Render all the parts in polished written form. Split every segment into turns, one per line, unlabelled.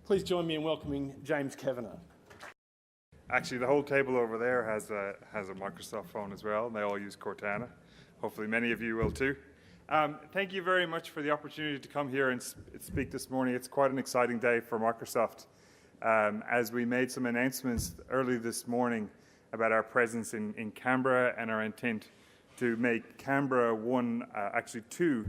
Please join me in welcoming James Kavanagh.
Actually, the whole table over there has a Microsoft phone as well, and they all use Cortana. Hopefully many of you will too. Thank you very much for the opportunity to come here and speak this morning. It's quite an exciting day for Microsoft as we made some announcements early this morning about our presence in Canberra and our intent to make Canberra actually two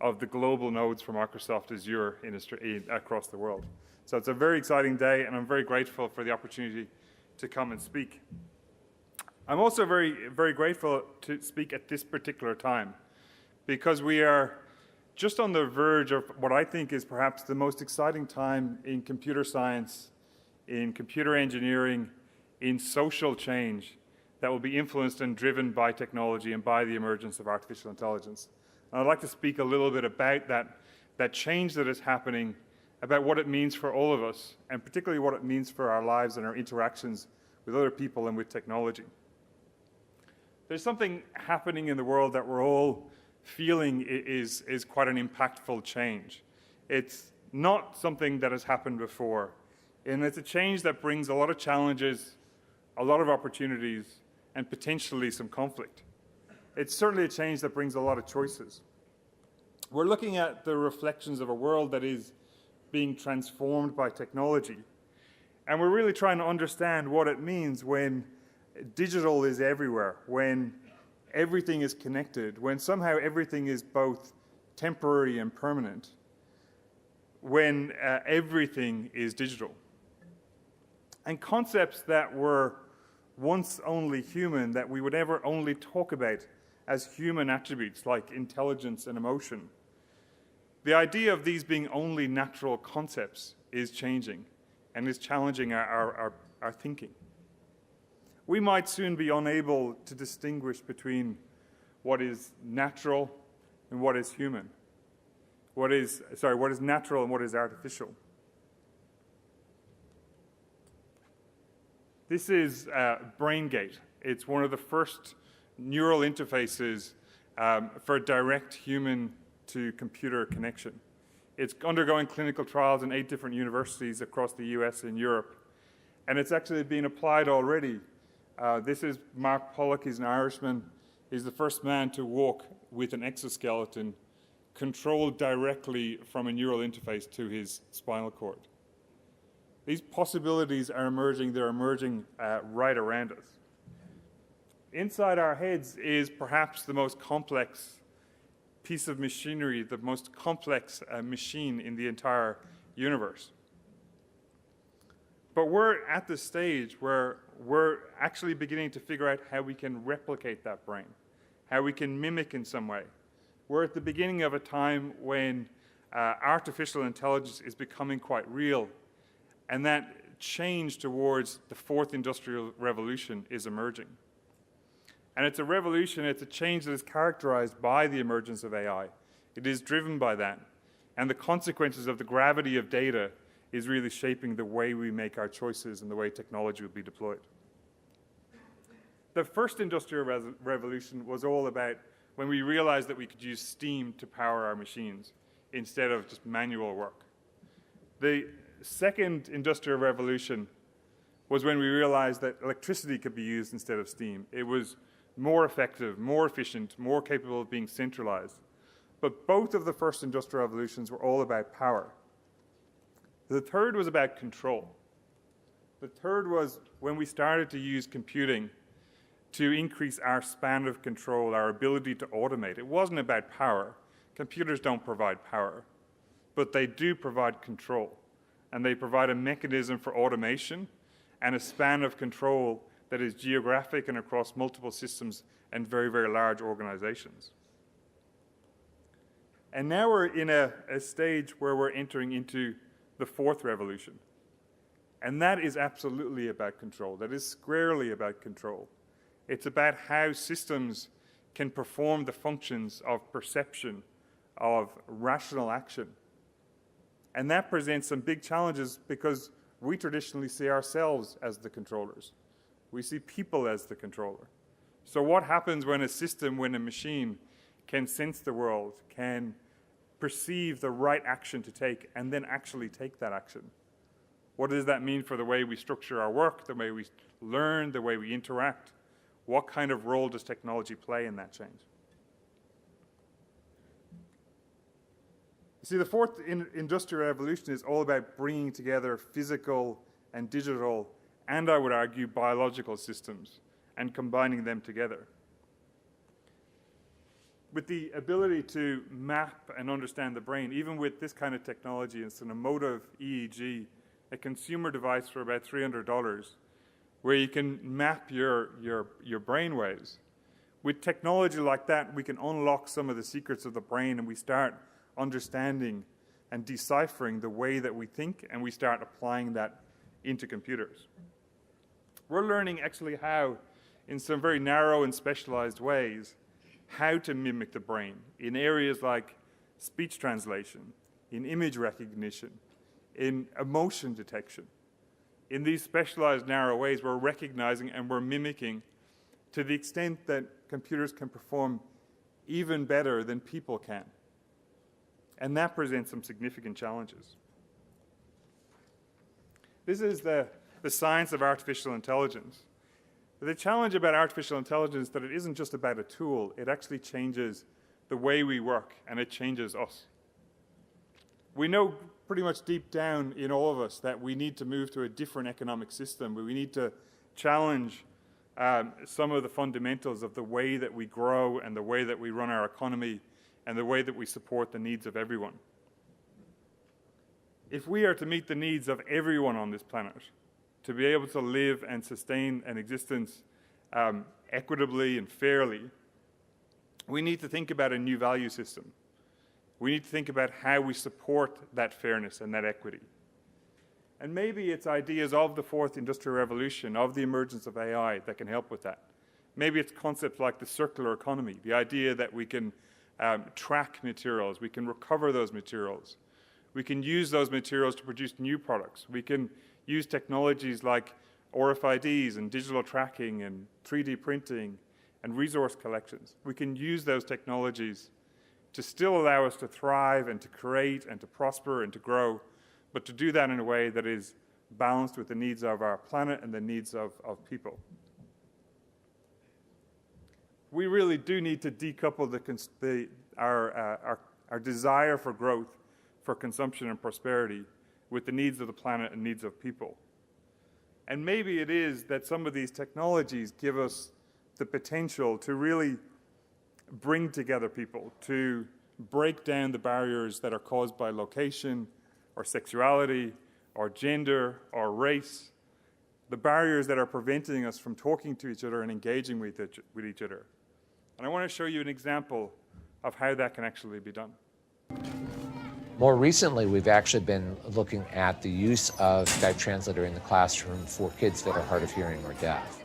of the global nodes for Microsoft Azure industry across the world. So it's a very exciting day, and I'm very grateful for the opportunity to come and speak. I'm also very, very grateful to speak at this particular time because we are just on the verge of what I think is perhaps the most exciting time in computer science, in computer engineering, in social change that will be influenced and driven by technology and by the emergence of artificial intelligence. And I'd like to speak a little bit about that change that is happening, about what it means for all of us, and particularly what it means for our lives and our interactions with other people and with technology. There's something happening in the world that we're all feeling is quite an impactful change. It's not something that has happened before, and it's a change that brings a lot of challenges, a lot of opportunities, and potentially some conflict. It's certainly a change that brings a lot of choices. We're looking at the reflections of a world that is being transformed by technology. And we're really trying to understand what it means when digital is everywhere, when everything is connected, when somehow everything is both temporary and permanent, when everything is digital. And concepts that were once only human, that we would ever only talk about as human attributes like intelligence and emotion, the idea of these being only natural concepts is changing and is challenging our thinking. We might soon be unable to distinguish between what is natural and what is human. What is natural and what is artificial. This is BrainGate. It's one of the first neural interfaces for direct human to computer connection. It's undergoing clinical trials in 8 different universities across the US and Europe, and it's actually been applied already. This is Mark Pollock. He's an Irishman. He's the first man to walk with an exoskeleton controlled directly from a neural interface to his spinal cord. These possibilities are emerging. They're emerging right around us. Inside our heads is perhaps the most complex piece of machinery, the most complex machine in the entire universe. But we're at the stage where we're actually beginning to figure out how we can replicate that brain, how we can mimic in some way. We're at the beginning of a time when artificial intelligence is becoming quite real, and that change towards the 4th industrial revolution is emerging. And it's a revolution, it's a change that is characterized by the emergence of AI. It is driven by that. And the consequences of the gravity of data is really shaping the way we make our choices and the way technology will be deployed. The first industrial revolution was all about when we realized that we could use steam to power our machines instead of just manual work. The second industrial revolution was when we realized that electricity could be used instead of steam. It was more effective, more efficient, more capable of being centralized. But both of the first industrial revolutions were all about power. The third was about control. The third was when we started to use computing to increase our span of control, our ability to automate. It wasn't about power. Computers don't provide power, but they do provide control. And they provide a mechanism for automation and a span of control that is geographic and across multiple systems and very, very large organizations. And now we're in a stage where we're entering into the 4th revolution. And that is absolutely about control. That is squarely about control. It's about how systems can perform the functions of perception, of rational action. And that presents some big challenges because we traditionally see ourselves as the controllers. We see people as the controller. So what happens when a system, when a machine can sense the world, can perceive the right action to take, and then actually take that action? What does that mean for the way we structure our work, the way we learn, the way we interact? What kind of role does technology play in that change? You see, the fourth industrial revolution is all about bringing together physical and digital, and I would argue biological systems, and combining them together. With the ability to map and understand the brain, even with this kind of technology, it's an emotive EEG, a consumer device for about $300, where you can map your brain waves. With technology like that, we can unlock some of the secrets of the brain, and we start understanding and deciphering the way that we think, and we start applying that into computers. We're learning actually how, in some very narrow and specialized ways, how to mimic the brain in areas like speech translation, in image recognition, in emotion detection. In these specialized narrow ways, we're recognizing and we're mimicking to the extent that computers can perform even better than people can. And that presents some significant challenges. This is the science of artificial intelligence. The challenge about artificial intelligence is that it isn't just about a tool, it actually changes the way we work, and it changes us. We know pretty much deep down in all of us that we need to move to a different economic system, where we need to challenge some of the fundamentals of the way that we grow and the way that we run our economy and the way that we support the needs of everyone. If we are to meet the needs of everyone on this planet, to be able to live and sustain an existence equitably and fairly, we need to think about a new value system. We need to think about how we support that fairness and that equity. And maybe it's ideas of the fourth industrial revolution, of the emergence of AI, that can help with that. Maybe it's concepts like the circular economy, the idea that we can track materials, we can recover those materials. We can use those materials to produce new products. We can use technologies like RFIDs and digital tracking and 3D printing and resource collections. We can use those technologies to still allow us to thrive and to create and to prosper and to grow, but to do that in a way that is balanced with the needs of our planet and the needs of people. We really do need to decouple our desire for growth, for consumption and prosperity, with the needs of the planet and needs of people. And maybe it is that some of these technologies give us the potential to really bring together people, to break down the barriers that are caused by location or sexuality or gender or race, the barriers that are preventing us from talking to each other and engaging with each other. And I want to show you an example of how that can actually be done.
More recently, we've actually been looking at the use of Skype Translator in the classroom for kids that are hard of hearing or deaf.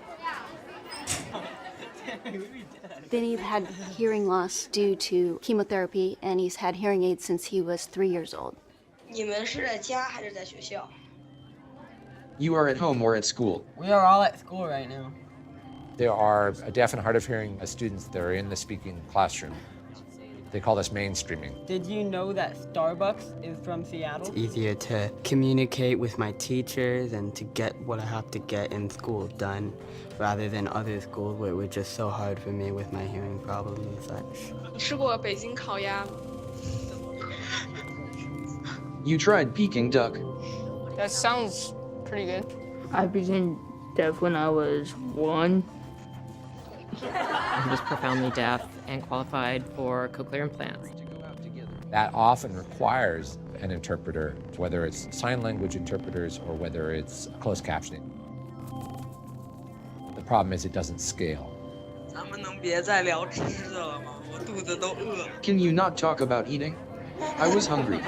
Vinny had hearing loss due to chemotherapy, and he's had hearing aids since he was 3 years old.
You are at home or at school?
We are all at school right now.
There are deaf and hard of hearing students that are in the speaking classroom. They call this mainstreaming.
Did you know that Starbucks is from Seattle?
It's easier to communicate with my teachers and to get what I have to get in school done, rather than other schools where it was just so hard for me with my hearing problems and such.
吃过北京烤鸭。
You tried Peking duck.
That sounds pretty good.
I became deaf when I was 1.
He was profoundly deaf and qualified for cochlear implants.
That often requires an interpreter, whether it's sign language interpreters or whether it's closed captioning. The problem is it doesn't scale.
Can you not talk about eating? I was hungry.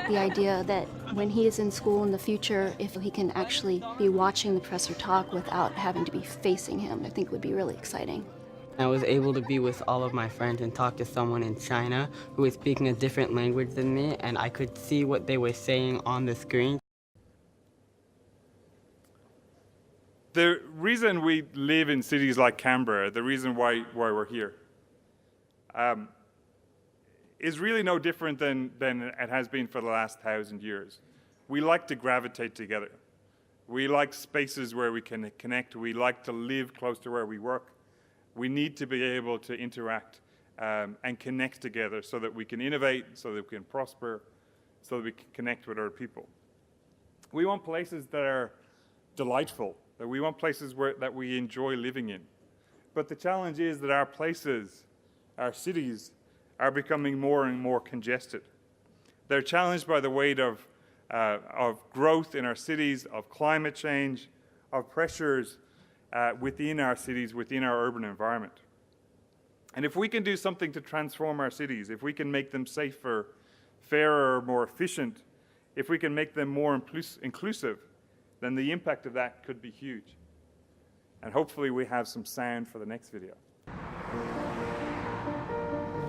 The idea that when he is in school in the future, if he can actually be watching the professor talk without having to be facing him, I think would be really exciting.
I was able to be with all of my friends and talk to someone in China who was speaking a different language than me, and I could see what they were saying on the screen.
The reason we live in cities like Canberra, the reason why we're here, is really no different than it has been for the last 1,000 years. we like to gravitate together. We like spaces where we can connect. We like to live close to where we work. We need to be able to interact and connect together so that we can innovate, so that we can prosper, so that we can connect with other people. We want places that are delightful, that we want places that we enjoy living in. But the challenge is that our places, our cities, are becoming more and more congested. They're challenged by the weight of growth in our cities, of climate change, of pressures within our cities, within our urban environment. And if we can do something to transform our cities, if we can make them safer, fairer, more efficient, if we can make them more inclusive, then the impact of that could be huge. And hopefully we have some sound for the next video.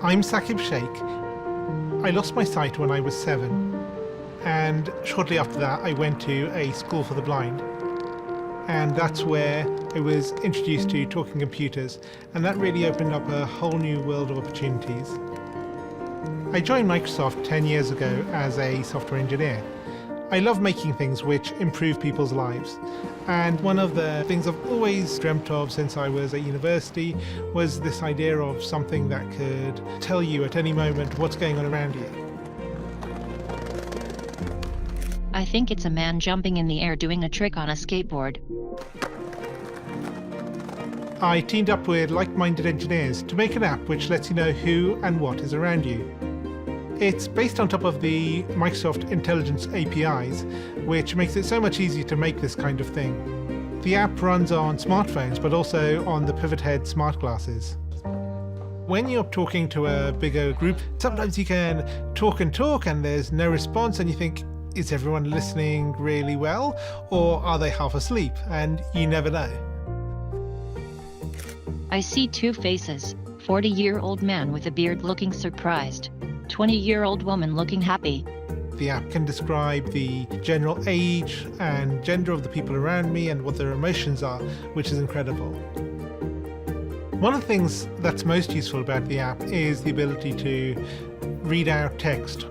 I'm Saqib Sheikh. I lost my sight when I was 7, and shortly after that I went to a school for the blind, and that's where I was introduced to talking computers, and that really opened up a whole new world of opportunities. I joined Microsoft 10 years ago as a software engineer. I love making things which improve people's lives, and one of the things I've always dreamt of since I was at university was this idea of something that could tell you at any moment what's going on around you.
I think it's a man jumping in the air doing a trick on a skateboard.
I teamed up with like-minded engineers to make an app which lets you know who and what is around you. It's based on top of the Microsoft Intelligence APIs, which makes it so much easier to make this kind of thing. The app runs on smartphones, but also on the Pivot Head smart glasses. When you're talking to a bigger group, sometimes you can talk and there's no response, and you think, is everyone listening really well, or are they half asleep? And you never know.
I see two faces, 40-year-old man with a beard looking surprised, 20-year-old woman looking happy.
The app can describe the general age and gender of the people around me and what their emotions are, which is incredible. One of the things that's most useful about the app is the ability to read out text.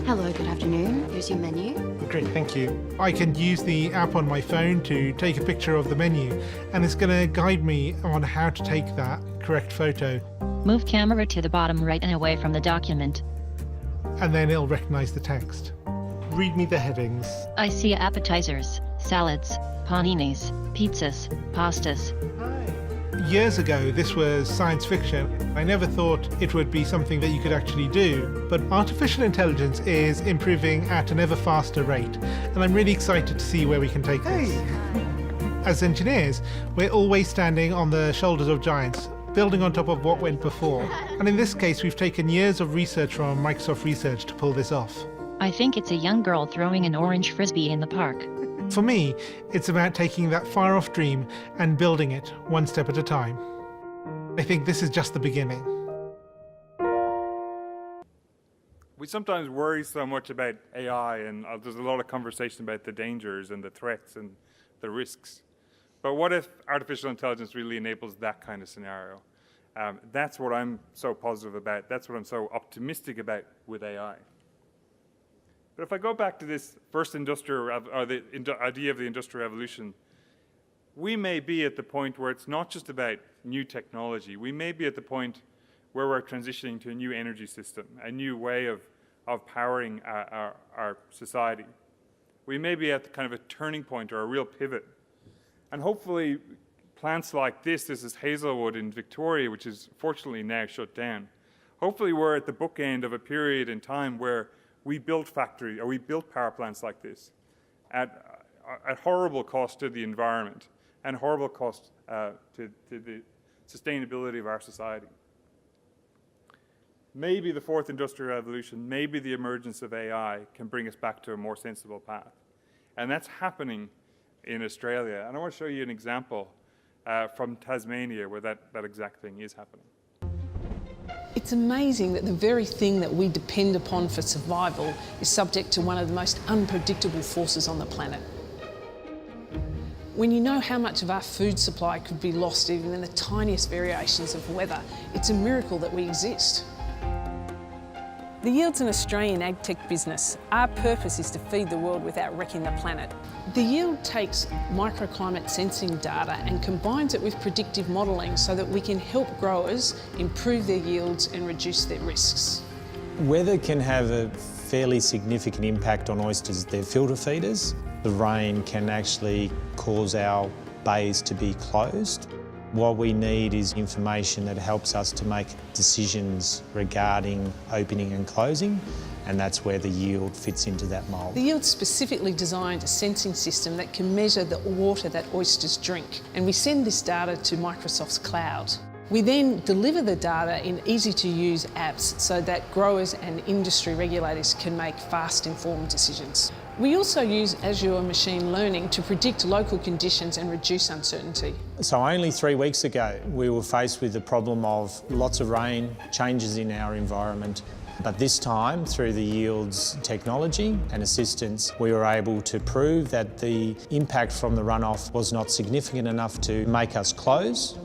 Hello, good afternoon. Here's your menu.
Great, thank you. I can use the app on my phone to take a picture of the menu, and it's going to guide me on how to take that correct photo.
Move camera to the bottom right and away from the document.
And then it'll recognize the text. Read me the headings.
I see appetizers, salads, paninis, pizzas, pastas.
Years ago, this was science fiction. I never thought it would be something that you could actually do. But artificial intelligence is improving at an ever faster rate, and I'm really excited to see where we can take this. As engineers, we're always standing on the shoulders of giants, building on top of what went before. And in this case, we've taken years of research from Microsoft Research to pull this off.
I think it's a young girl throwing an orange frisbee in the park.
For me, it's about taking that far-off dream and building it one step at a time. I think this is just the beginning.
We sometimes worry so much about AI, and there's a lot of conversation about the dangers and the threats and the risks. But what if artificial intelligence really enables that kind of scenario? That's what I'm so positive about. That's what I'm so optimistic about with AI. But if I go back to this first the idea of the Industrial Revolution, we may be at the point where it's not just about new technology. We may be at the point where we're transitioning to a new energy system, a new way of powering our society. We may be at kind of a turning point or a real pivot. And hopefully plants like this is Hazelwood in Victoria, which is fortunately now shut down. Hopefully we're at the bookend of a period in time where we built power plants like this at horrible cost to the environment and horrible cost to the sustainability of our society. Maybe the fourth industrial revolution, maybe the emergence of AI can bring us back to a more sensible path. And that's happening in Australia. And I want to show you an example from Tasmania where that exact thing is happening.
It's amazing that the very thing that we depend upon for survival is subject to one of the most unpredictable forces on the planet. When you know how much of our food supply could be lost even in the tiniest variations of weather, it's a miracle that we exist. The Yield's an Australian agtech business. Our purpose is to feed the world without wrecking the planet. The Yield takes microclimate sensing data and combines it with predictive modelling so that we can help growers improve their yields and reduce their risks.
Weather can have a fairly significant impact on oysters. They're filter feeders. The rain can actually cause our bays to be closed. What we need is information that helps us to make decisions regarding opening and closing, and that's where the Yield fits into that mould.
The Yield specifically designed a sensing system that can measure the water that oysters drink, and we send this data to Microsoft's cloud. We then deliver the data in easy-to-use apps so that growers and industry regulators can make fast, informed decisions. We also use Azure machine learning to predict local conditions and reduce uncertainty.
So only 3 weeks ago, we were faced with the problem of lots of rain, changes in our environment. But this time, through the Yield's technology and assistance, we were able to prove that the impact from the runoff was not significant enough to make us close.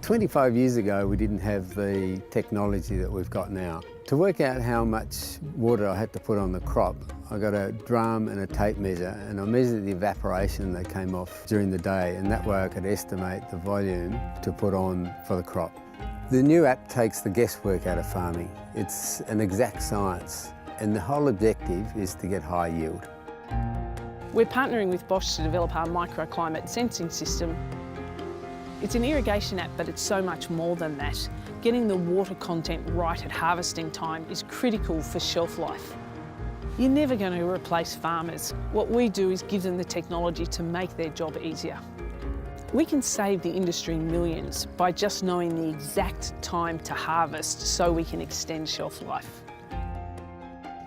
"25 years ago, we didn't have the technology that we've got now. To work out how much water I had to put on the crop, I got a drum and a tape measure, and I measured the evaporation that came off during the day, and that way I could estimate the volume to put on for the crop. The new app takes the guesswork out of farming. It's an exact science, and the whole objective is to get high yield.
We're partnering with Bosch to develop our microclimate sensing system. It's an irrigation app, but it's so much more than that. Getting the water content right at harvesting time is critical for shelf life. You're never going to replace farmers. What we do is give them the technology to make their job easier. We can save the industry millions by just knowing the exact time to harvest so we can extend shelf life.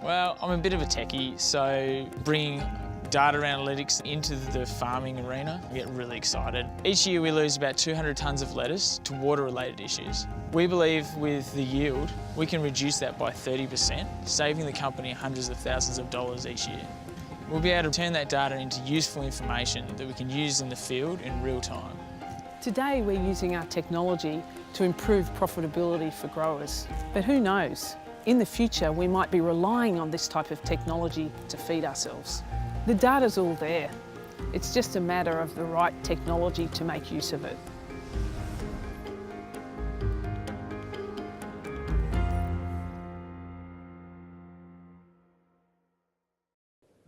Well, I'm a bit of a techie, so bringing data analytics into the farming arena, I get really excited. Each year we lose about 200 tonnes of lettuce to water-related issues. We believe with the Yield, we can reduce that by 30%, saving the company hundreds of thousands of dollars each year. We'll be able to turn that data into useful information that we can use in the field in real time.
Today we're using our technology to improve profitability for growers. But who knows? In the future we might be relying on this type of technology to feed ourselves. The data's all there. It's just a matter of the right technology to make use of it.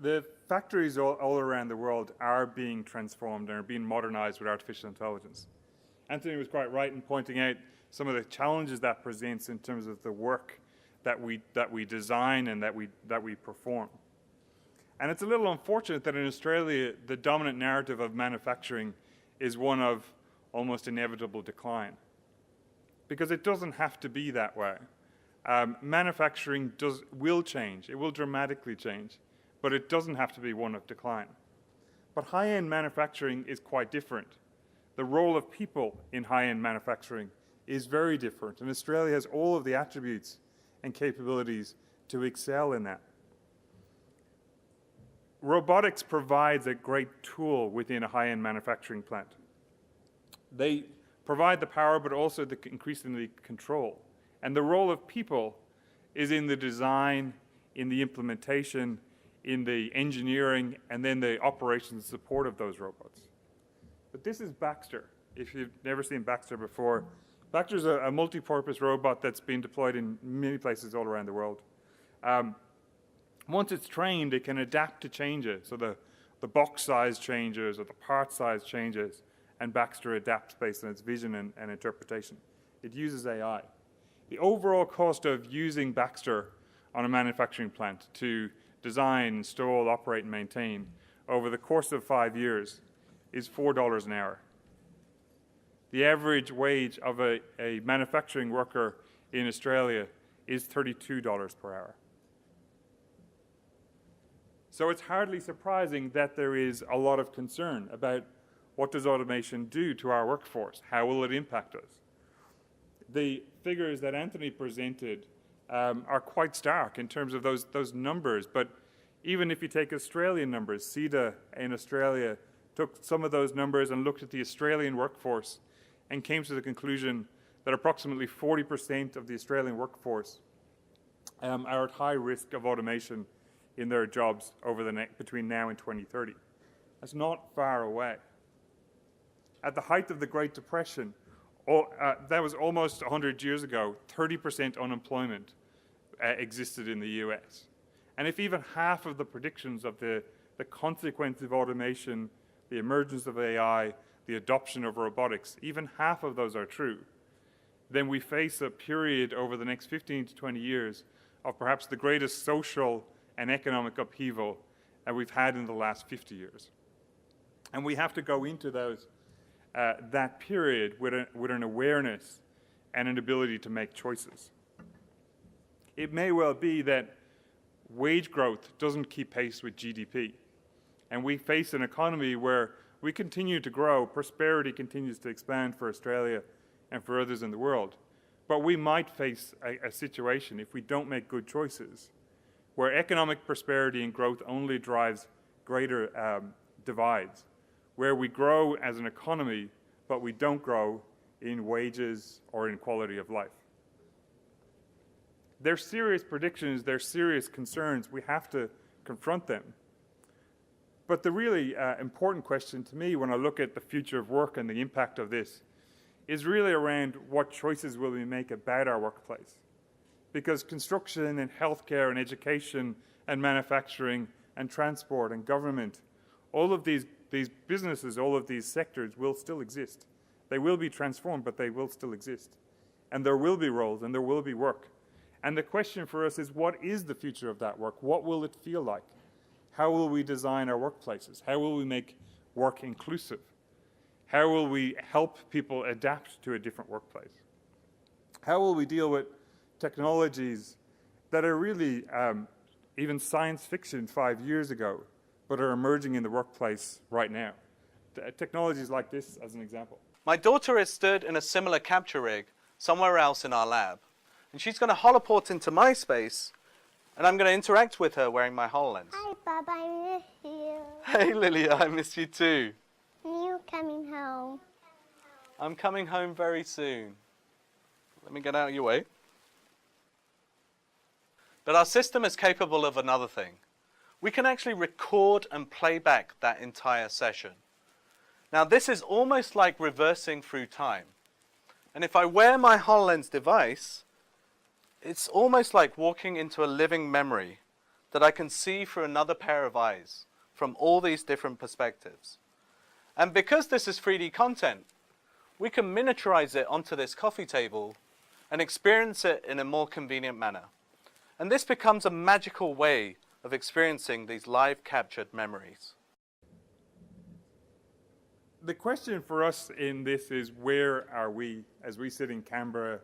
The factories all around the world are being transformed and are being modernised with artificial intelligence. Anthony was quite right in pointing out some of the challenges that presents in terms of the work that we design and that we perform. And it's a little unfortunate that in Australia, the dominant narrative of manufacturing is one of almost inevitable decline. Because it doesn't have to be that way. Manufacturing will change, it will dramatically change, but it doesn't have to be one of decline. But high-end manufacturing is quite different. The role of people in high-end manufacturing is very different, and Australia has all of the attributes and capabilities to excel in that. Robotics provides a great tool within a high-end manufacturing plant. They provide the power, but also the increasingly control. And the role of people is in the design, in the implementation, in the engineering, and then the operations and support of those robots. But this is Baxter. If you've never seen Baxter before, Baxter is a multi-purpose robot that's been deployed in many places all around the world. Once it's trained, it can adapt to changes. So the box size changes or the part size changes, and Baxter adapts based on its vision and interpretation. It uses AI. The overall cost of using Baxter on a manufacturing plant to design, install, operate, and maintain over the course of 5 years is $4 an hour. The average wage of a manufacturing worker in Australia is $32 per hour. So it's hardly surprising that there is a lot of concern about what does automation do to our workforce? How will it impact us? The figures that Anthony presented are quite stark in terms of those numbers, but even if you take Australian numbers, CEDA in Australia took some of those numbers and looked at the Australian workforce and came to the conclusion that approximately 40% of the Australian workforce are at high risk of automation in their jobs over between now and 2030. That's not far away. At the height of the Great Depression, that was almost 100 years ago, 30% unemployment existed in the US. And if even half of the predictions of the consequence of automation, the emergence of AI, the adoption of robotics, even half of those are true, then we face a period over the next 15 to 20 years of perhaps the greatest social and economic upheaval that we've had in the last 50 years. And we have to go into that period with an awareness and an ability to make choices. It may well be that wage growth doesn't keep pace with GDP, and we face an economy where we continue to grow, prosperity continues to expand for Australia and for others in the world. But we might face a situation, if we don't make good choices, where economic prosperity and growth only drives greater divides, where we grow as an economy, but we don't grow in wages or in quality of life. They're serious predictions, they're serious concerns. We have to confront them. But the really important question to me when I look at the future of work and the impact of this is really around what choices will we make about our workplace. Because construction and healthcare and education and manufacturing and transport and government, all of these businesses, all of these sectors will still exist. They will be transformed, but they will still exist. And there will be roles and there will be work. And the question for us is, what is the future of that work? What will it feel like? How will we design our workplaces? How will we make work inclusive? How will we help people adapt to a different workplace? How will we deal with technologies that are really even science fiction 5 years ago, but are emerging in the workplace right now? Technologies like this, as an example.
My daughter is stood in a similar capture rig somewhere else in our lab, and she's going to holoport into my space, and I'm going to interact with her wearing my HoloLens.
Hi, Bob, I miss you.
Hey, Lilia, I miss you too.
You coming home?
I'm coming home very soon. Let me get out of your way. But our system is capable of another thing. We can actually record and play back that entire session. Now, this is almost like reversing through time. And if I wear my HoloLens device, it's almost like walking into a living memory that I can see through another pair of eyes from all these different perspectives. And because this is 3D content, we can miniaturize it onto this coffee table and experience it in a more convenient manner. And this becomes a magical way of experiencing these live captured memories.
The question for us in this is, where are we, as we sit in Canberra,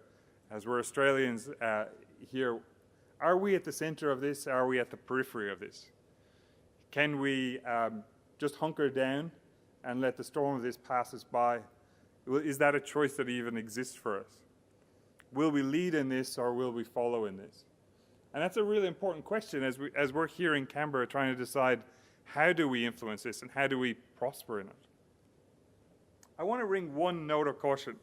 as we're Australians here, are we at the centre of this? Are we at the periphery of this? Can we just hunker down and let the storm of this pass us by? Is that a choice that even exists for us? Will we lead in this or will we follow in this? And that's a really important question as we're here in Canberra trying to decide, how do we influence this and how do we prosper in it? I want to ring one note of caution,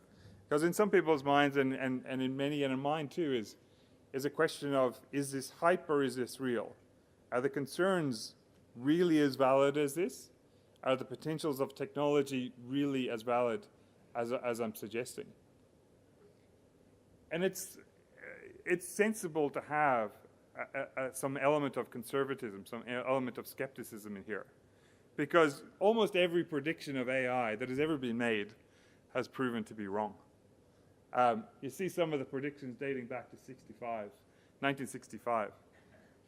because in some people's minds and in many and in mine too is a question of, is this hype or is this real? Are the concerns really as valid as this? Are the potentials of technology really as valid as I'm suggesting? And it's sensible to have some element of conservatism, some element of skepticism in here, because almost every prediction of AI that has ever been made has proven to be wrong. You see some of the predictions dating back to 1965.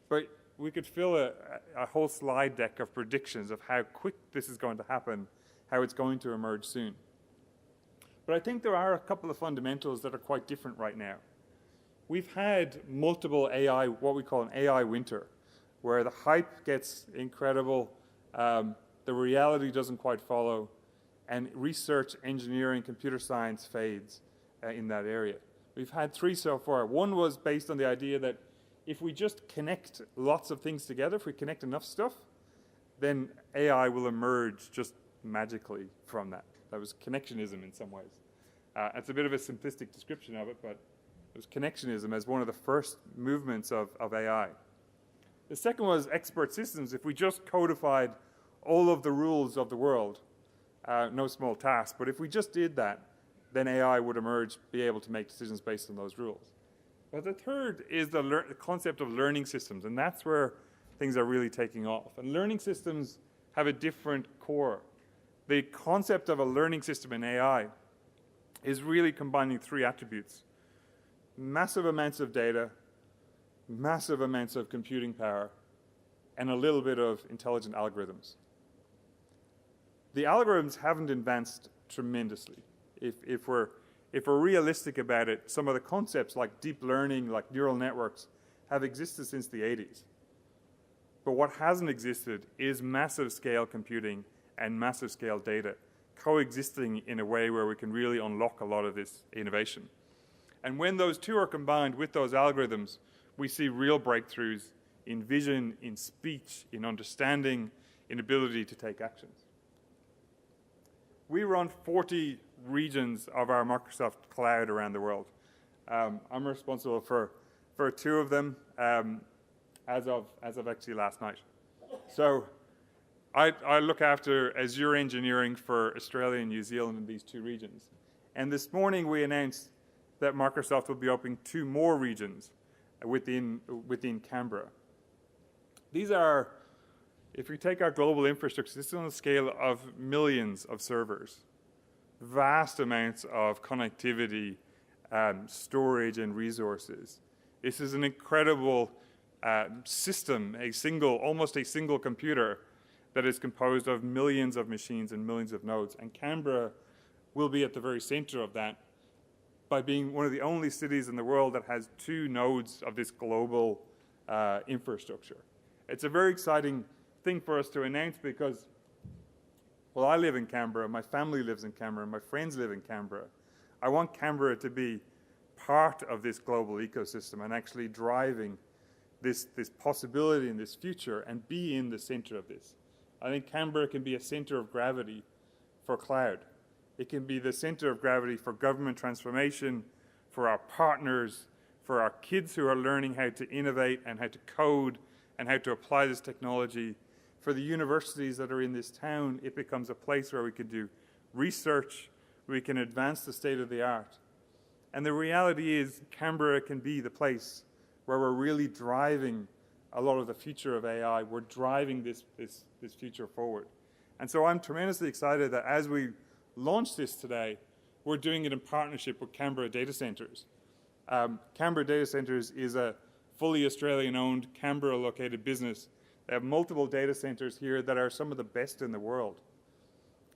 But we could fill a whole slide deck of predictions of how quick this is going to happen, how it's going to emerge soon. But I think there are a couple of fundamentals that are quite different right now. We've had multiple AI, what we call an AI winter, where the hype gets incredible, the reality doesn't quite follow, and research, engineering, computer science fades in that area. We've had 3 so far. One was based on the idea that if we just connect lots of things together, if we connect enough stuff, then AI will emerge just magically from that. That was connectionism in some ways. It's a bit of a simplistic description of it, but it was connectionism as one of the first movements of AI. The second was expert systems. If we just codified all of the rules of the world, no small task, but if we just did that, then AI would emerge, be able to make decisions based on those rules. But the third is the concept of learning systems, and that's where things are really taking off. And learning systems have a different core. The concept of a learning system in AI is really combining three attributes: massive amounts of data, massive amounts of computing power, and a little bit of intelligent algorithms. The algorithms haven't advanced tremendously. If we're realistic about it, some of the concepts like deep learning, like neural networks, have existed since the 80s. But what hasn't existed is massive scale computing and massive scale data coexisting in a way where we can really unlock a lot of this innovation. And when those two are combined with those algorithms, we see real breakthroughs in vision, in speech, in understanding, in ability to take actions. We run 40 regions of our Microsoft Cloud around the world. I'm responsible for 2 of them as of actually last night. So I look after Azure engineering for Australia and New Zealand in these 2 regions. And this morning we announced that Microsoft will be opening 2 more regions within Canberra. These are, if we take our global infrastructure, this is on the scale of millions of servers, vast amounts of connectivity, storage and resources. This is an incredible system, almost a single computer that is composed of millions of machines and millions of nodes. And Canberra will be at the very center of that by being one of the only cities in the world that has 2 nodes of this global infrastructure. It's a very exciting thing for us to announce because, well, I live in Canberra, my family lives in Canberra, my friends live in Canberra. I want Canberra to be part of this global ecosystem and actually driving this possibility in this future and be in the center of this. I think Canberra can be a center of gravity for cloud. It can be the center of gravity for government transformation, for our partners, for our kids who are learning how to innovate and how to code and how to apply this technology. For the universities that are in this town, it becomes a place where we can do research, we can advance the state of the art. And the reality is Canberra can be the place where we're really driving a lot of the future of AI. We're driving this future forward. And so I'm tremendously excited that as we launch this today, we're doing it in partnership with Canberra Data Centres. Canberra Data Centres is a fully Australian-owned, Canberra-located business. They have multiple data centres here that are some of the best in the world.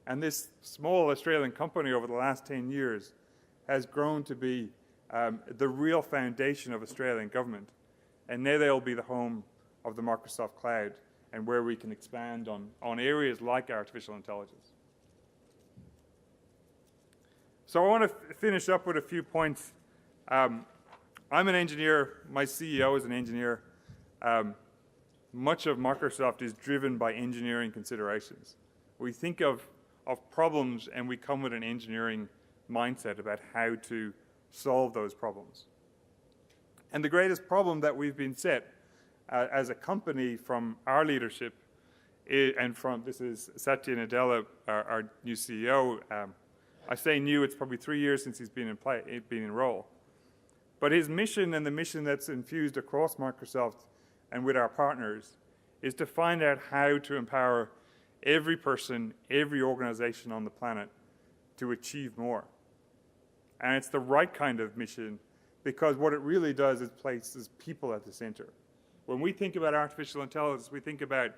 And this small Australian company over the last 10 years has grown to be the real foundation of Australian government. And now they'll be the home of the Microsoft Cloud and where we can expand on areas like artificial intelligence. So I want to finish up with a few points. I'm an engineer. My CEO is an engineer. Much of Microsoft is driven by engineering considerations. We think of problems and we come with an engineering mindset about how to solve those problems. And the greatest problem that we've been set as a company from our leadership, this is Satya Nadella, our new CEO. I say new, it's probably 3 years since he's been in role. But his mission and the mission that's infused across Microsoft and with our partners is to find out how to empower every person, every organization on the planet to achieve more. And it's the right kind of mission because what it really does is places people at the center. When we think about artificial intelligence, we think about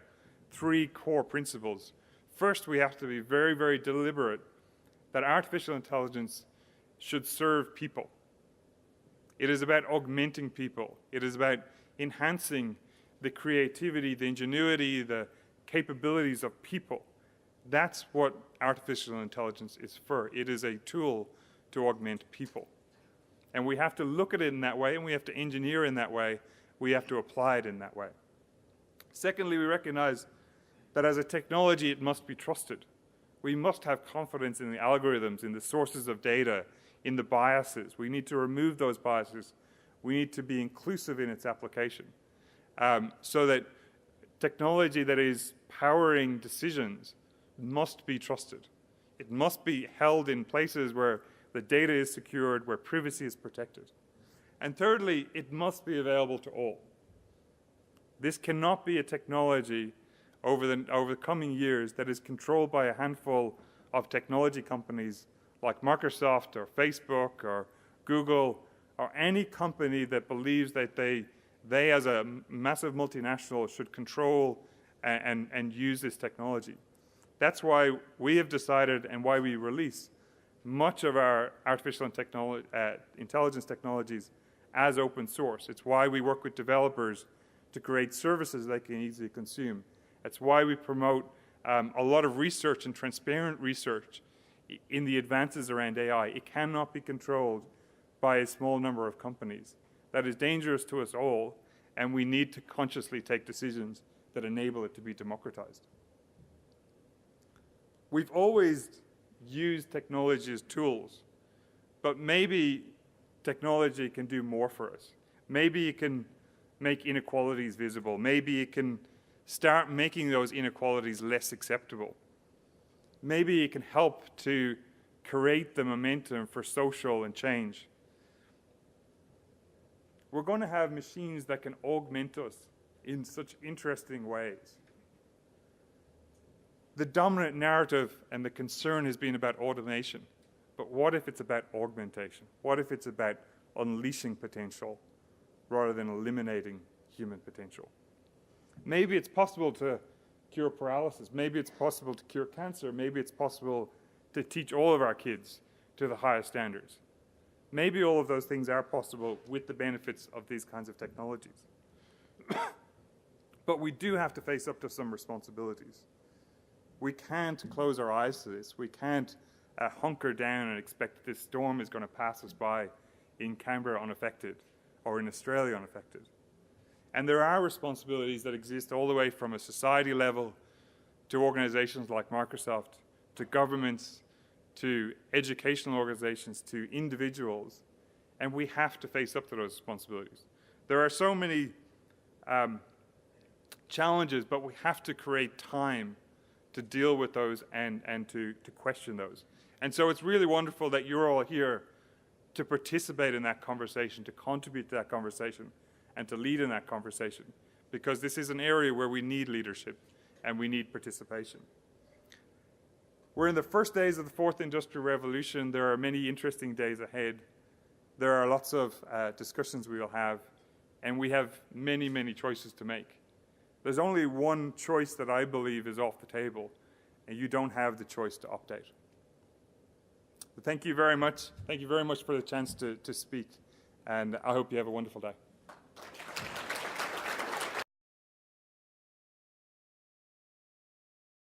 3 core principles. First, we have to be very, very deliberate that artificial intelligence should serve people. It is about augmenting people. It is about enhancing the creativity, the ingenuity, the capabilities of people. That's what artificial intelligence is for. It is a tool to augment people. And we have to look at it in that way, and we have to engineer in that way. We have to apply it in that way. Secondly, we recognize that as a technology, it must be trusted. We must have confidence in the algorithms, in the sources of data, in the biases. We need to remove those biases. We need to be inclusive in its application so that technology that is powering decisions must be trusted. It must be held in places where the data is secured, where privacy is protected. And thirdly, it must be available to all. This cannot be a technology over the coming years that is controlled by a handful of technology companies like Microsoft or Facebook or Google or any company that believes that they as a massive multinational should control and use this technology. That's why we have decided and why we release much of our artificial intelligence technologies as open source. It's why we work with developers to create services they can easily consume. It's why we promote a lot of research and transparent research in the advances around AI. It cannot be controlled by a small number of companies. That is dangerous to us all, and we need to consciously take decisions that enable it to be democratized. We've always used technology as tools, but maybe technology can do more for us. Maybe it can make inequalities visible. Maybe it can start making those inequalities less acceptable. Maybe it can help to create the momentum for social and change. We're going to have machines that can augment us in such interesting ways. The dominant narrative and the concern has been about automation, but what if it's about augmentation? What if it's about unleashing potential rather than eliminating human potential? Maybe it's possible to cure paralysis. Maybe it's possible to cure cancer. Maybe it's possible to teach all of our kids to the highest standards. Maybe all of those things are possible with the benefits of these kinds of technologies. But we do have to face up to some responsibilities. We can't close our eyes to this. We can't hunker down and expect that this storm is going to pass us by in Canberra unaffected or in Australia unaffected. And there are responsibilities that exist all the way from a society level to organizations like Microsoft, to governments, to educational organizations, to individuals, and we have to face up to those responsibilities. There are so many challenges, but we have to create time to deal with those and to question those. And so it's really wonderful that you're all here to participate in that conversation, to contribute to that conversation, and to lead in that conversation, because this is an area where we need leadership and we need participation. We're in the first days of the fourth industrial revolution. There are many interesting days ahead. There are lots of discussions we will have, and we have many, many choices to make. There's only one choice that I believe is off the table, and you don't have the choice to opt out. But thank you very much. Thank you very much for the chance to speak, and I hope you have a wonderful day.